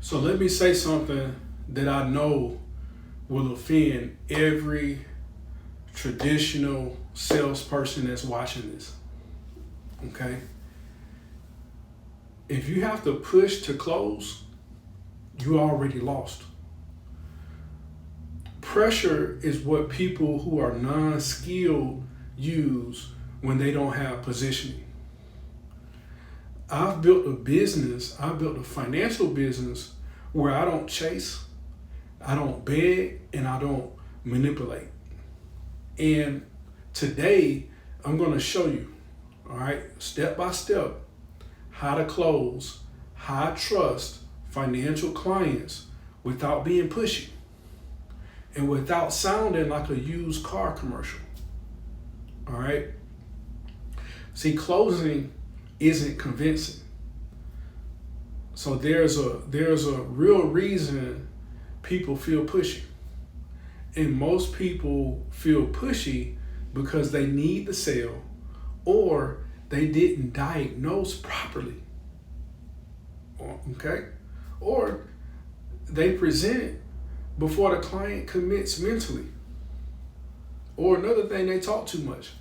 So let me say something that I know will offend every traditional salesperson that's watching this. Okay? If you have to push to close, you already lost. Pressure is what people who are non-skilled use when they don't have positioning. I've built a financial business where I don't chase, I don't beg, and I don't manipulate. And today, I'm going to show you, all right, step by step, how to close high trust financial clients without being pushy and without sounding like a used car commercial. All right. See, closing isn't convincing. So there's a real reason people feel pushy. And most people feel pushy because they need the sale or they didn't diagnose properly. Okay? Or they present before the client commits mentally. Or another thing, they talk too much.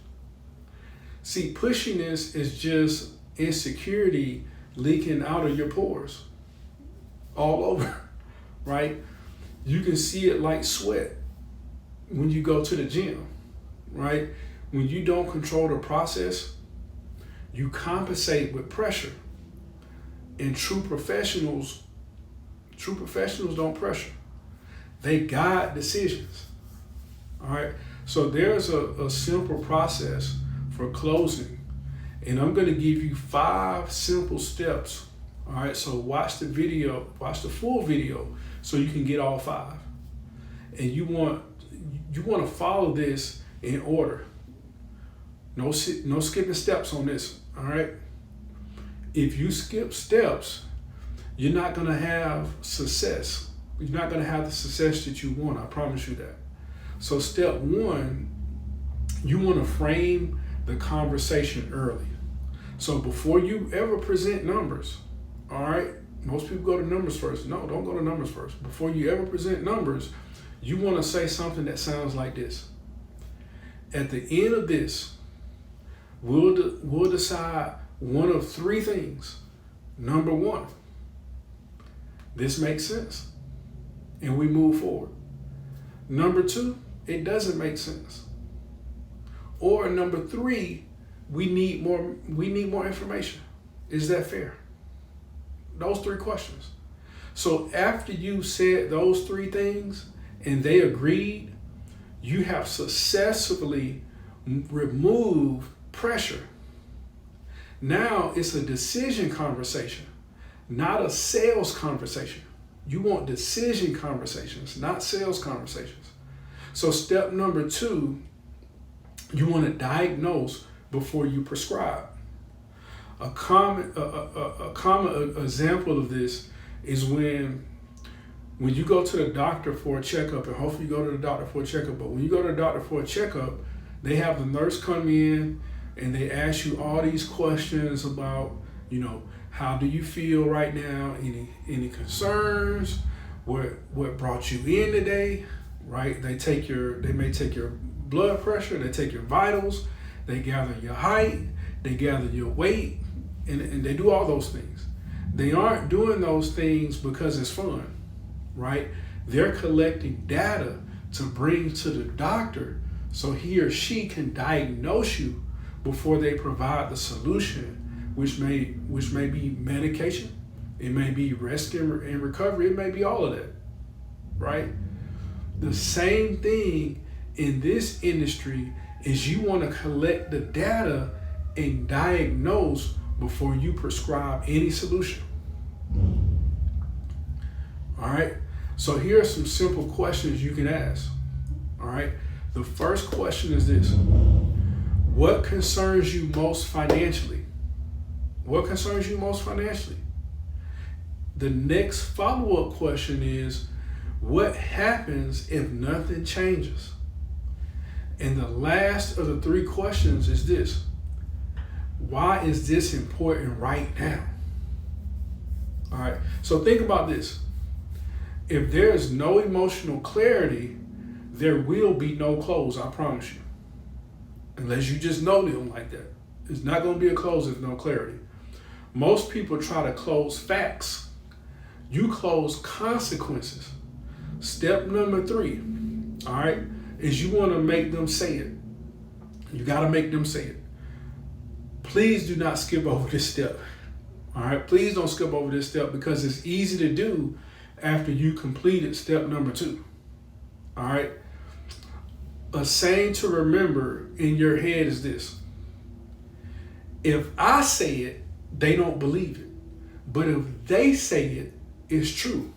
See, pushiness is just insecurity leaking out of your pores all over, right? You can see it like sweat when you go to the gym, right? When you don't control the process, you compensate with pressure. And true professionals don't pressure. They guide decisions. All right. So there's a simple process for closing. And I'm going to give you 5 simple steps. All right. So watch the full video so you can get all 5. And you want to follow this in order. No skipping steps on this. All right. If you skip steps, you're not going to have success. You're not going to have the success that you want. I promise you that. So step 1, you want to frame the conversation early. So before you ever present numbers, all right, most people go to numbers first. No, don't go to numbers first. Before you ever present numbers, you want to say something that sounds like this. At the end of this, we'll decide one of 3 things. Number 1, this makes sense, and we move forward. Number 2, it doesn't make sense. Or number 3, we need more information. Is that fair? Those 3 questions. So after you said those 3 things and they agreed, you have successfully removed pressure. Now it's a decision conversation, not a sales conversation. You want decision conversations, not sales conversations. So step number 2, you want to diagnose before you prescribe. A common example of this is when you go to the doctor for a checkup, and hopefully you go to the doctor for a checkup, but when you go to the doctor for a checkup, they have the nurse come in and they ask you all these questions about, how do you feel right now? Any concerns? What brought you in today? Right? They may take your blood pressure, they take your vitals, they gather your height, they gather your weight, and they do all those things. They aren't doing those things because it's fun, right? They're collecting data to bring to the doctor so he or she can diagnose you before they provide the solution, which may be medication, it may be rest and recovery, it may be all of that, right? The same thing in this industry is you want to collect the data and diagnose before you prescribe any solution. All right. So here are some simple questions you can ask. All right. The first question is this: what concerns you most financially? What concerns you most financially? The next follow-up question is, what happens if nothing changes? And the last of the 3 questions is this: why is this important right now? All right. So think about this. If there is no emotional clarity, there will be no close, I promise you. Unless you just know them like that. It's not going to be a close if no clarity. Most people try to close facts. You close consequences. Step number 3, all right, is you want to make them say it. You got to make them say it. Please do not skip over this step. All right, please don't skip over this step because it's easy to do after you completed step number 2. All right. A saying to remember in your head is this: if I say it, they don't believe it. But if they say it, it's true.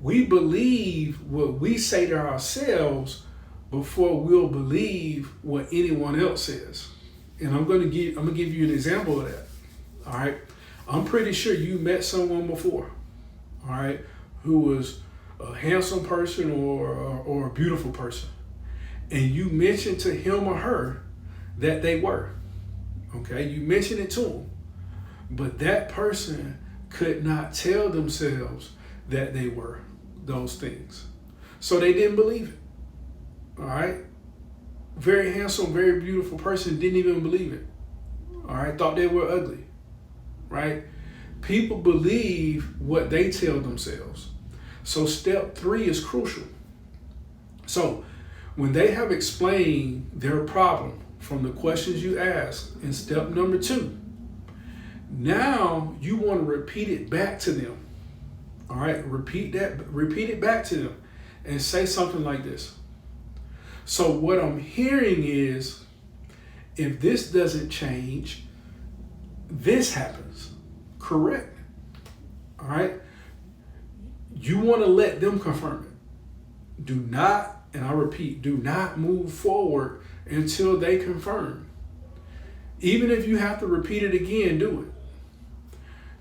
We believe what we say to ourselves before we'll believe what anyone else says. And I'm gonna give you an example of that. All right. I'm pretty sure you met someone before, all right, who was a handsome person or a beautiful person. And you mentioned to him or her that they were. Okay, you mentioned it to them. But that person could not tell themselves that they were those things. So they didn't believe it. All right. Very handsome, very beautiful person didn't even believe it. All right. Thought they were ugly. Right. People believe what they tell themselves. So step 3 is crucial. So when they have explained their problem from the questions you ask in step number 2, now you want to repeat it back to them. All right, repeat it back to them and say something like this. So what I'm hearing is, if this doesn't change, this happens. Correct. All right. You want to let them confirm it. Do not, and I repeat, do not move forward until they confirm. Even if you have to repeat it again, do it.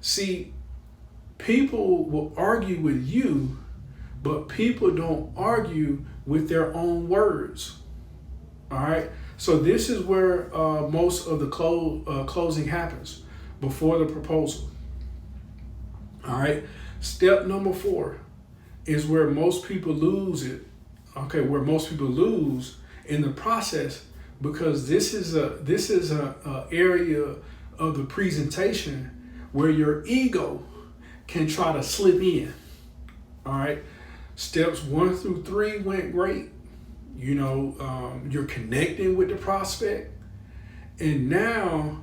See, people will argue with you, but people don't argue with their own words. All right. So this is where most of the closing happens, before the proposal. All right. Step number 4 is where most people lose it. Okay, where most people lose in the process, because this is a area of the presentation where your ego can try to slip in. All right. Steps 1 through 3 went great. You know, you're connecting with the prospect, and now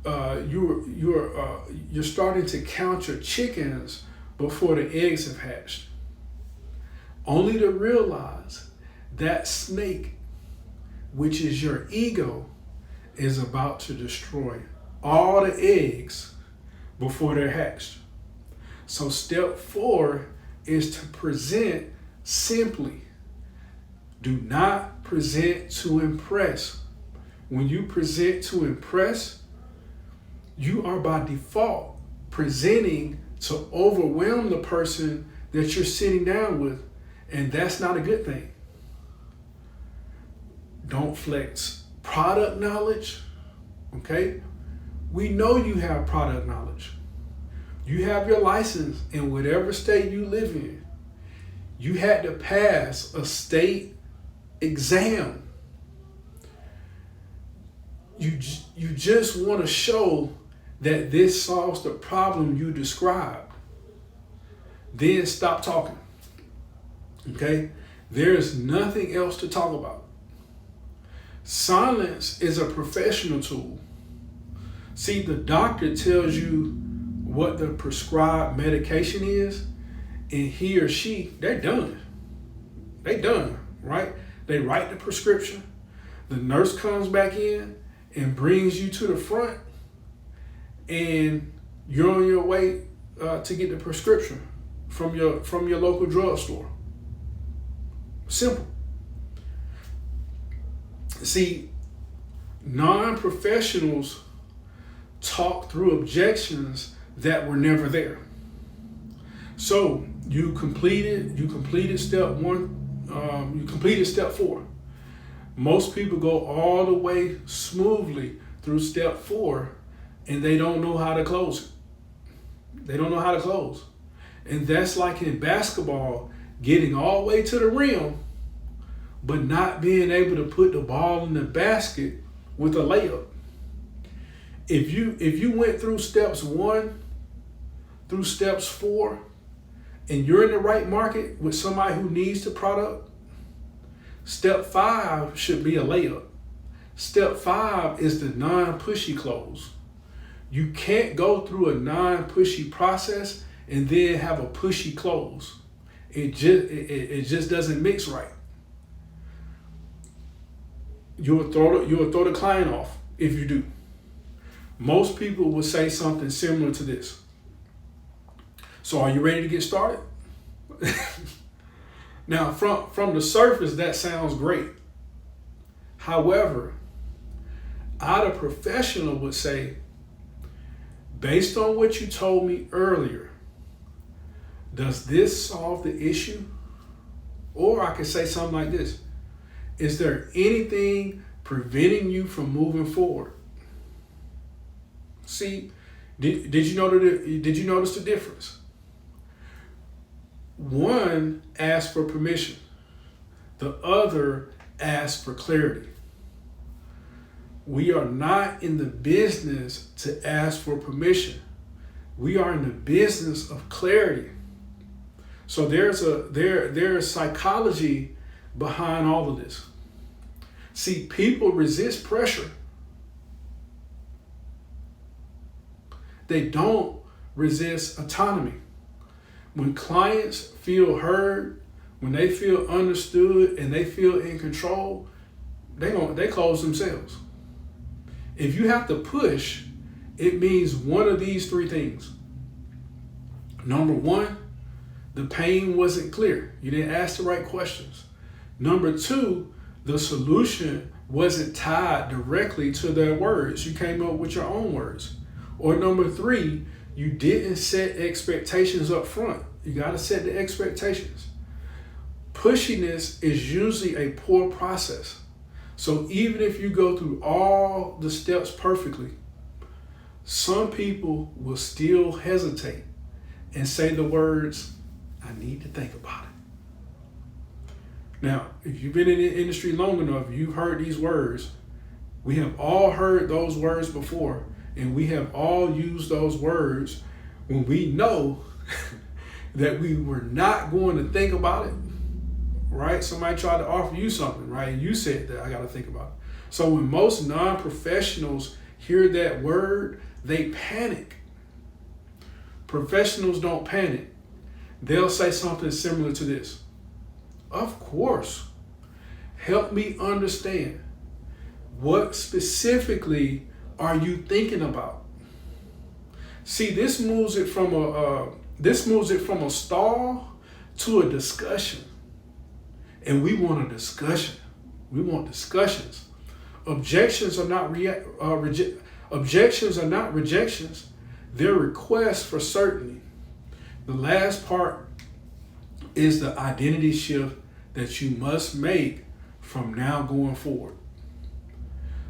you're starting to count your chickens before the eggs have hatched, only to realize that snake, which is your ego, is about to destroy all the eggs before they're hatched. So step 4 is to present simply. Do not present to impress. When you present to impress, you are by default presenting to overwhelm the person that you're sitting down with, and that's not a good thing. Don't flex product knowledge, okay? We know you have product knowledge. You have your license in whatever state you live in. You had to pass a state exam. You just want to show that this solves the problem you described. Then stop talking. Okay? There's nothing else to talk about. Silence is a professional tool. See, the doctor tells you what the prescribed medication is, and he or she, they're done. They done, right? They write the prescription. The nurse comes back in and brings you to the front, and you're on your way to get the prescription from your local drugstore. Simple. See, non-professionals talk through objections that were never there. So you completed step 1. You completed step 4. Most people go all the way smoothly through step 4, and they don't know how to close it. They don't know how to close. And that's like in basketball, getting all the way to the rim, but not being able to put the ball in the basket with a layup. If you went through steps 1 through steps 4, and you're in the right market with somebody who needs the product, step 5 should be a layup. Step 5 is the non-pushy close. You can't go through a non-pushy process and then have a pushy close. It just doesn't mix right. You'll throw the client off if you do. Most people will say something similar to this. So are you ready to get started? Now, from the surface, that sounds great. However, a professional would say, based on what you told me earlier, does this solve the issue? Or I could say something like this: is there anything preventing you from moving forward? See, did you notice the difference? One asked for permission, the other asked for clarity. We are not in the business to ask for permission. We are in the business of clarity. So there's psychology behind all of this. See, people resist pressure. They don't resist autonomy. When clients feel heard, when they feel understood and they feel in control, they close themselves. If you have to push, it means one of these 3 things. Number 1, the pain wasn't clear. You didn't ask the right questions. Number 2, the solution wasn't tied directly to their words. You came up with your own words. Or number 3, you didn't set expectations up front. You got to set the expectations. Pushiness is usually a poor process. So even if you go through all the steps perfectly, some people will still hesitate and say the words, "I need to think about it." Now, if you've been in the industry long enough, you've heard these words. We have all heard those words before, and we have all used those words when we know that we were not going to think about it, right? Somebody tried to offer you something, right? And you said that I got to think about it. So when most non-professionals hear that word, they panic. Professionals don't panic. They'll say something similar to this: "Of course. Help me understand. What specifically are you thinking about?" See, this moves it from a stall to a discussion. And we want a discussion. We want discussions. Objections are not rejections. They're requests for certainty. The last part is the identity shift that you must make from now going forward.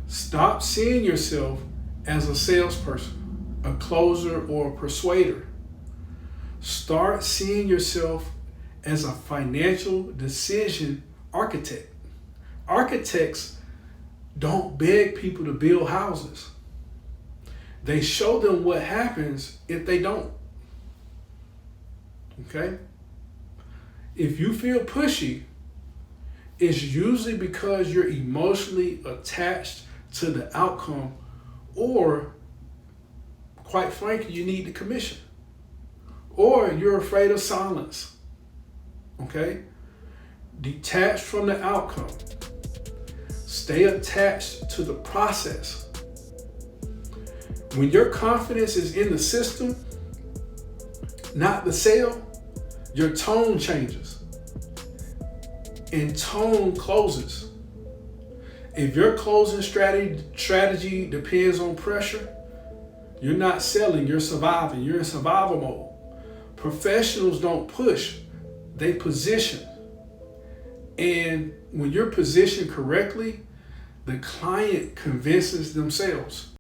Stop seeing yourself as a salesperson, a closer, or a persuader. Start seeing yourself as a financial decision architect. Architects don't beg people to build houses. They show them what happens if they don't. Okay? If you feel pushy, it's usually because you're emotionally attached to the outcome, or quite frankly, you need the commission, or you're afraid of silence. Okay? Detach from the outcome. Stay attached to the process. When your confidence is in the system, not the sale, your tone changes. And tone closes. If your closing strategy depends on pressure, you're not selling, you're surviving. You're in survival mode. Professionals don't push, they position. And when you're positioned correctly, the client convinces themselves.